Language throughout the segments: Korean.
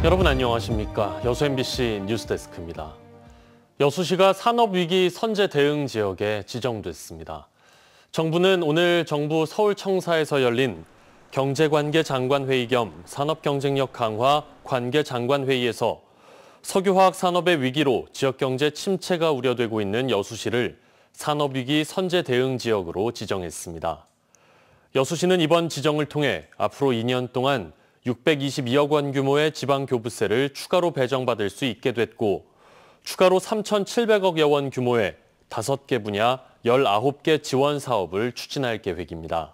여러분 안녕하십니까? 여수 MBC 뉴스데스크입니다. 여수시가 산업위기 선제 대응 지역에 지정됐습니다. 정부는 오늘 정부 서울청사에서 열린 경제관계장관회의 겸 산업경쟁력 강화 관계장관회의에서 석유화학 산업의 위기로 지역경제 침체가 우려되고 있는 여수시를 산업위기 선제 대응 지역으로 지정했습니다. 여수시는 이번 지정을 통해 앞으로 2년 동안 622억 원 규모의 지방교부세를 추가로 배정받을 수 있게 됐고 추가로 3,700억여 원 규모의 5개 분야 19개 지원 사업을 추진할 계획입니다.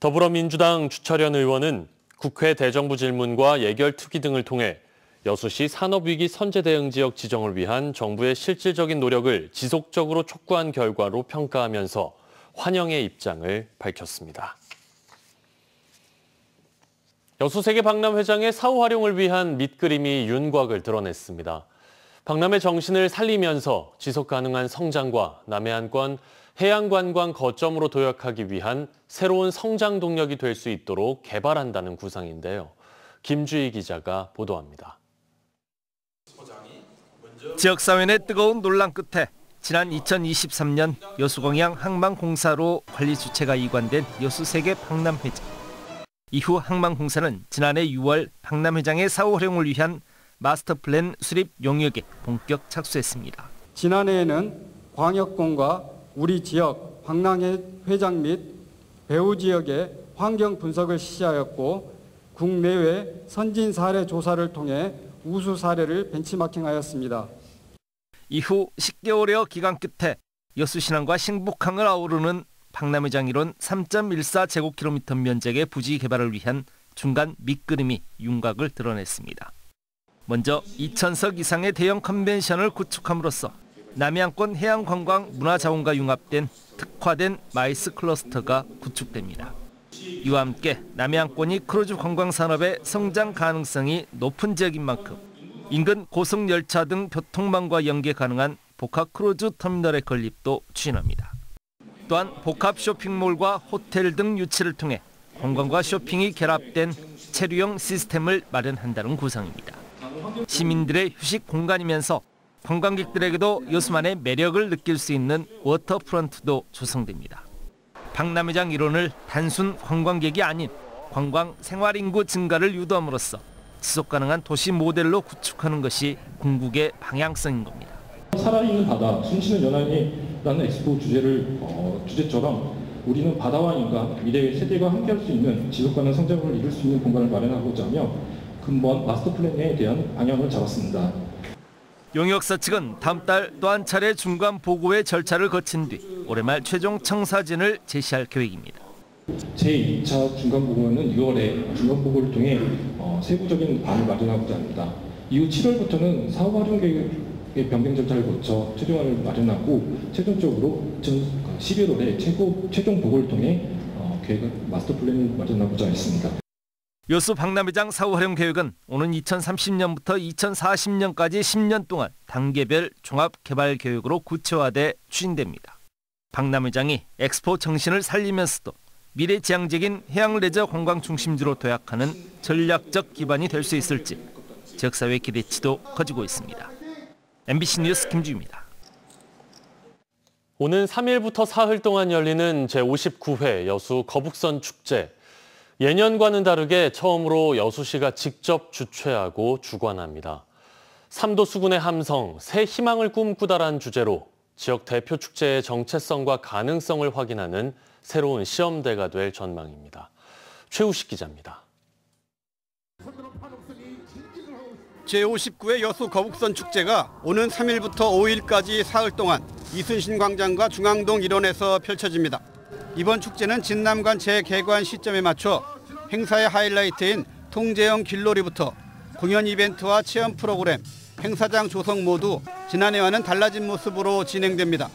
더불어민주당 주철현 의원은 국회 대정부 질문과 예결특위 등을 통해 여수시 산업위기 선제 대응 지역 지정을 위한 정부의 실질적인 노력을 지속적으로 촉구한 결과로 평가하면서 환영의 입장을 밝혔습니다. 여수세계 박람회장의 사후 활용을 위한 밑그림이 윤곽을 드러냈습니다. 박람회 정신을 살리면서 지속 가능한 성장과 남해안권 해양관광 거점으로 도약하기 위한 새로운 성장 동력이 될 수 있도록 개발한다는 구상인데요. 김주희 기자가 보도합니다. 지역사회 내 뜨거운 논란 끝에 지난 2023년 여수광양 항만공사로 관리 주체가 이관된 여수세계 박람회장. 이후 항만공사는 지난해 6월 박람회장의 사후 활용을 위한 마스터플랜 수립 용역에 본격 착수했습니다. 지난해에는 광역권과 우리 지역 박람회장 및 배후 지역의 환경 분석을 실시하였고 국내외 선진 사례 조사를 통해 우수 사례를 벤치마킹하였습니다. 이후 10개월여 기간 끝에 여수신항과 신북항을 아우르는 박람회장 일원 3.14제곱킬로미터 면적의 부지 개발을 위한 중간 밑그림이 윤곽을 드러냈습니다. 먼저 2,000석 이상의 대형 컨벤션을 구축함으로써 남해안권 해양관광 문화자원과 융합된 특화된 마이스 클러스터가 구축됩니다. 이와 함께 남해안권이 크루즈 관광산업의 성장 가능성이 높은 지역인 만큼 인근 고속열차 등 교통망과 연계 가능한 복합 크루즈 터미널의 건립도 추진합니다. 또한 복합 쇼핑몰과 호텔 등 유치를 통해 관광과 쇼핑이 결합된 체류형 시스템을 마련한다는 구상입니다. 시민들의 휴식 공간이면서 관광객들에게도 여수만의 매력을 느낄 수 있는 워터프런트도 조성됩니다. 박람회장 일원을 단순 관광객이 아닌 관광 생활인구 증가를 유도함으로써 지속가능한 도시 모델로 구축하는 것이 궁극의 방향성인 겁니다. 살아있는 바다, 숨쉬는 연안이라는 엑스포 주제처럼 우리는 바다와 인간, 미래의 세대가 함께할 수 있는 지속가능한 성장을 이룰 수 있는 공간을 마련하고자 하며 근본 마스터 플랜에 대한 방향을 잡았습니다. 용역사 측은 다음 달 또 한 차례 중간 보고의 절차를 거친 뒤 올해 말 최종 청사진을 제시할 계획입니다. 제2차 중간 보고는 6월에 중간 보고를 통해 세부적인 안을 마련하고자 합니다. 이후 7월부터는 사업 활용 계획의 변경 절차를 거쳐 최종안을 마련하고 최종적으로 11월에 최종 보고를 통해 마스터 플랜을 마련하고자 했습니다. 여수 박람회장 사후 활용 계획은 오는 2030년부터 2040년까지 10년 동안 단계별 종합 개발 계획으로 구체화돼 추진됩니다. 박람회장이 엑스포 정신을 살리면서도 미래지향적인 해양 레저 관광 중심지로 도약하는 전략적 기반이 될 수 있을지 지역사회 기대치도 커지고 있습니다. MBC 뉴스 김주희입니다. 오는 3일부터 사흘 동안 열리는 제59회 여수 거북선 축제. 예년과는 다르게 처음으로 여수시가 직접 주최하고 주관합니다. 3도 수군의 함성, 새 희망을 꿈꾸다란 주제로 지역 대표 축제의 정체성과 가능성을 확인하는 새로운 시험대가 될 전망입니다. 최우식 기자입니다. 제59회 여수 거북선 축제가 오는 3일부터 5일까지 사흘 동안 이순신 광장과 중앙동 일원에서 펼쳐집니다. 이번 축제는 진남관 재개관 시점에 맞춰 행사의 하이라이트인 통제형 길놀이부터 공연 이벤트와 체험 프로그램, 행사장 조성 모두 지난해와는 달라진 모습으로 진행됩니다.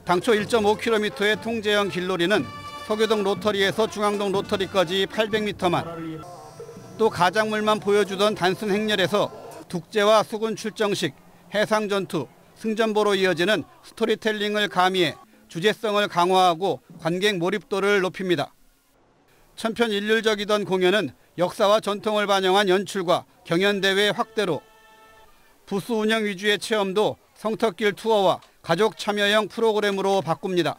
당초 1.5km의 통제형 길놀이는 서교동 로터리에서 중앙동 로터리까지 800m만, 또 가작물만 보여주던 단순 행렬에서 tuk제와 수군 출정식, 해상전투, 승전보로 이어지는 스토리텔링을 가미해 주제성을 강화하고 관객 몰입도를 높입니다. 천편일률적이던 공연은 역사와 전통을 반영한 연출과 경연대회 확대로 부스 운영 위주의 체험도 성터길 투어와 가족 참여형 프로그램으로 바꿉니다.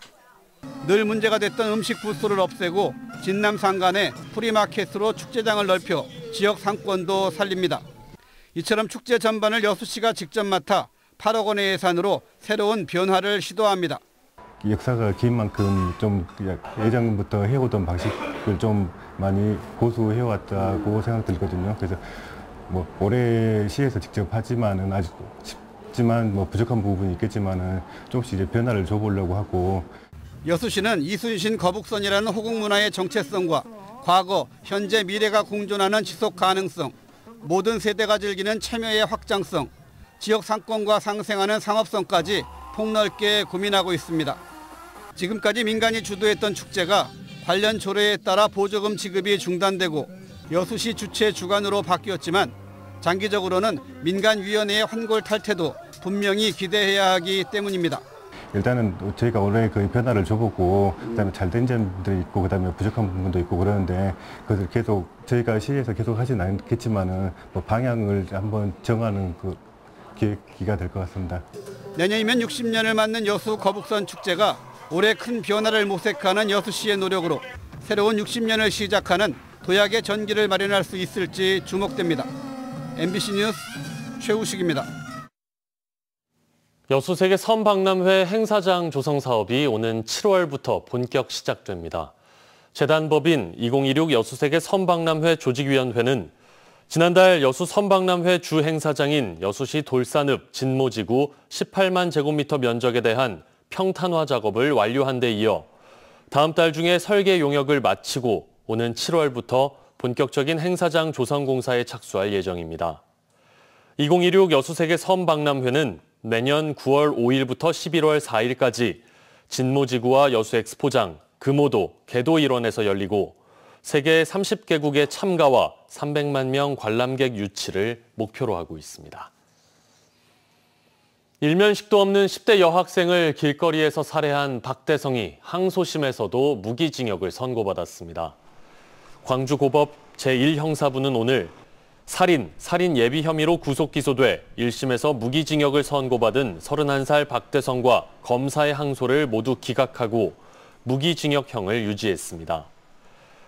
늘 문제가 됐던 음식 부스를 없애고 진남 상간에 프리마켓으로 축제장을 넓혀 지역 상권도 살립니다. 이처럼 축제 전반을 여수시가 직접 맡아 8억 원의 예산으로 새로운 변화를 시도합니다. 역사가 긴 만큼 좀 예전부터 해오던 방식을 좀 많이 고수해왔다고 생각 들거든요. 그래서 뭐 올해 시에서 직접 하지만은 아직 쉽지만 뭐 부족한 부분이 있겠지만은 조금씩 이제 변화를 줘보려고 하고. 여수시는 이순신 거북선이라는 호국 문화의 정체성과 과거, 현재, 미래가 공존하는 지속 가능성, 모든 세대가 즐기는 참여의 확장성, 지역 상권과 상생하는 상업성까지 폭넓게 고민하고 있습니다. 지금까지 민간이 주도했던 축제가 관련 조례에 따라 보조금 지급이 중단되고 여수시 주최 주관으로 바뀌었지만 장기적으로는 민간위원회의 환골 탈퇴도 분명히 기대해야 하기 때문입니다. 일단은 저희가 올해 그 변화를 줘보고 그다음에 잘된 점도 있고 그다음에 부족한 부분도 있고 그러는데 그것을 계속 저희가 시에서 계속 하진 않겠지만은 뭐 방향을 한번 정하는 그 계기가 될 것 같습니다. 내년이면 60년을 맞는 여수 거북선 축제가 올해 큰 변화를 모색하는 여수시의 노력으로 새로운 60년을 시작하는 도약의 전기를 마련할 수 있을지 주목됩니다. MBC 뉴스 최우식입니다. 여수세계 섬박람회 행사장 조성 사업이 오는 7월부터 본격 시작됩니다. 재단법인 2016 여수세계 섬박람회 조직위원회는 지난달 여수 섬박람회 주 행사장인 여수시 돌산읍 진모지구 18만 제곱미터 면적에 대한 평탄화 작업을 완료한 데 이어 다음 달 중에 설계 용역을 마치고 오는 7월부터 본격적인 행사장 조성 공사에 착수할 예정입니다. 2016 여수세계 섬박람회는 내년 9월 5일부터 11월 4일까지 진모지구와 여수엑스포장, 금오도, 개도 일원에서 열리고 세계 30개국의 참가와 300만 명 관람객 유치를 목표로 하고 있습니다. 일면식도 없는 10대 여학생을 길거리에서 살해한 박대성이 항소심에서도 무기징역을 선고받았습니다. 광주고법 제1형사부는 오늘 살인 예비 혐의로 구속 기소돼 1심에서 무기징역을 선고받은 31살 박대성과 검사의 항소를 모두 기각하고 무기징역형을 유지했습니다.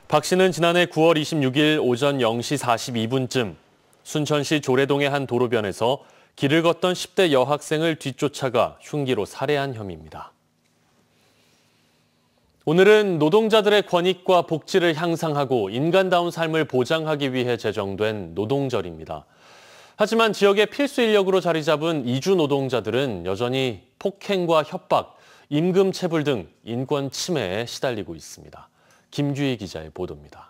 박 씨는 지난해 9월 26일 오전 0시 42분쯤 순천시 조례동의 한 도로변에서 길을 걷던 10대 여학생을 뒤쫓아가 흉기로 살해한 혐의입니다. 오늘은 노동자들의 권익과 복지를 향상하고 인간다운 삶을 보장하기 위해 제정된 노동절입니다. 하지만 지역의 필수 인력으로 자리 잡은 이주 노동자들은 여전히 폭행과 협박, 임금 체불 등 인권 침해에 시달리고 있습니다. 김규희 기자의 보도입니다.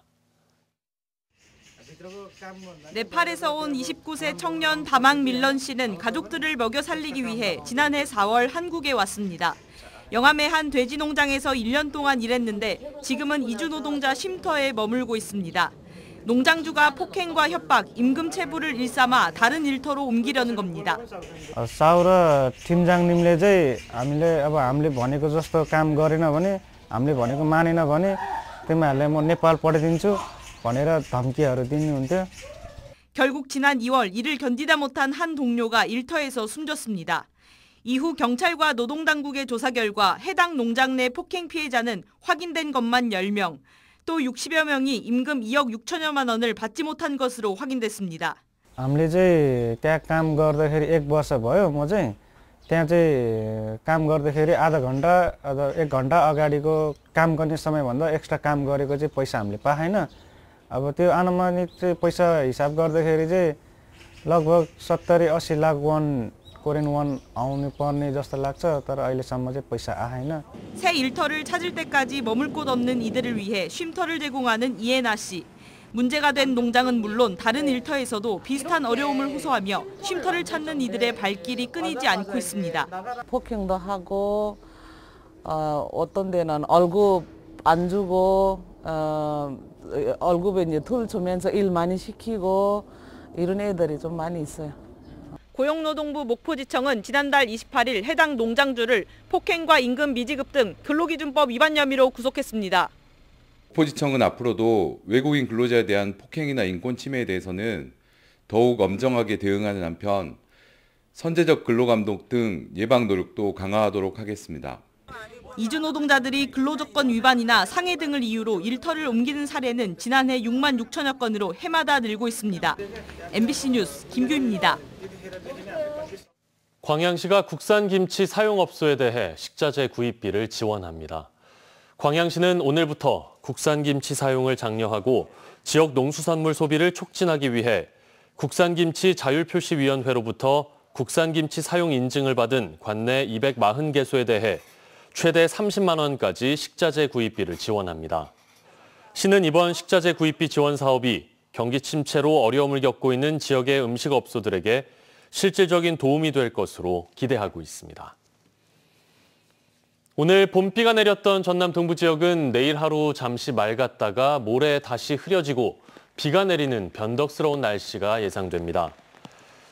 네팔에서 온 29세 청년 다망 밀런 씨는 가족들을 먹여 살리기 위해 지난해 4월 한국에 왔습니다. 영암의 한 돼지 농장에서 1년 동안 일했는데 지금은 이주 노동자 쉼터에 머물고 있습니다. 농장주가 폭행과 협박, 임금 체불을 일삼아 다른 일터로 옮기려는 겁니다. साउर 팀장님ले चाहिँ हामीले भनेको जस्तो काम गरेन भने हामीले भनेको मानेन भने तिमीहरूलाई म नेपाल पठाइदिन्छु भनेर धम्कीहरू दिनुहुन्थ्요. 결국 지난 2월 이를 견디다 못한 한 동료가 일터에서 숨졌습니다. 이후 경찰과 노동당국의 조사 결과 해당 농장 내 폭행 피해자는 확인된 것만 10명, 또 60여 명이 임금 2억 6천여만 원을 받지 못한 것으로 확인됐습니다. हामीले चाहिँ त्यहाँ काम गर्दाखेरि 1 वर्ष भयो म चाहिँ त्यहाँ चाहिँ काम गर्दाखेरि आधा घण्टा अथवा 1 घण्टा अगाडिको काम गर्ने समयभन्दा एक्स्ट्रा काम गरेको चाहिँ पैसा हामीले पाएन। अब त्यो अनुमानित चाहिँ पैसा हिसाब गर्दाखेरि चाहिँ लगभग 70-80 लाख वन कोरियन 원 आउनु पर्ने जस्तो लाग्छ। तर अहिलेसम्म चाहिँ पैसा आएन. 새 일터를 찾을 때까지 머물 곳 없는 이들을 위해 쉼터를 제공하는 이해나 씨. 문제가 된 농장은 물론 다른 일터에서도 비슷한 어려움을 호소하며 쉼터를 찾는 이들의 발길이 끊이지 않고 있습니다. 폭행도 하고 어떤 데는 월급 안 주고 월급에 이제 덜 주면서 일 많이 시키고 이런 애들이 좀 많이 있어요. 고용노동부 목포지청은 지난달 28일 해당 농장주를 폭행과 임금 미지급 등 근로기준법 위반 혐의로 구속했습니다. 포지청은 앞으로도 외국인 근로자에 대한 폭행이나 인권 침해에 대해서는 더욱 엄정하게 대응하는 한편 선제적 근로감독 등 예방 노력도 강화하도록 하겠습니다. 이주 노동자들이 근로조건 위반이나 상해 등을 이유로 일터를 옮기는 사례는 지난해 6만 6천여 건으로 해마다 늘고 있습니다. MBC 뉴스 김규입니다. 광양시가 국산 김치 사용업소에 대해 식자재 구입비를 지원합니다. 광양시는 오늘부터 국산 김치 사용을 장려하고 지역 농수산물 소비를 촉진하기 위해 국산김치 자율표시위원회로부터 국산김치 사용 인증을 받은 관내 240개소에 대해 최대 30만 원까지 식자재 구입비를 지원합니다. 시는 이번 식자재 구입비 지원 사업이 경기 침체로 어려움을 겪고 있는 지역의 음식업소들에게 실질적인 도움이 될 것으로 기대하고 있습니다. 오늘 봄비가 내렸던 전남 동부 지역은 내일 하루 잠시 맑았다가 모레 다시 흐려지고 비가 내리는 변덕스러운 날씨가 예상됩니다.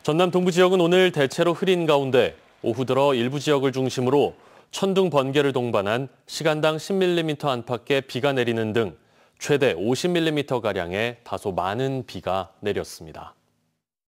전남 동부 지역은 오늘 대체로 흐린 가운데 오후 들어 일부 지역을 중심으로 천둥, 번개를 동반한 시간당 10mm 안팎의 비가 내리는 등 최대 50mm가량의 다소 많은 비가 내렸습니다.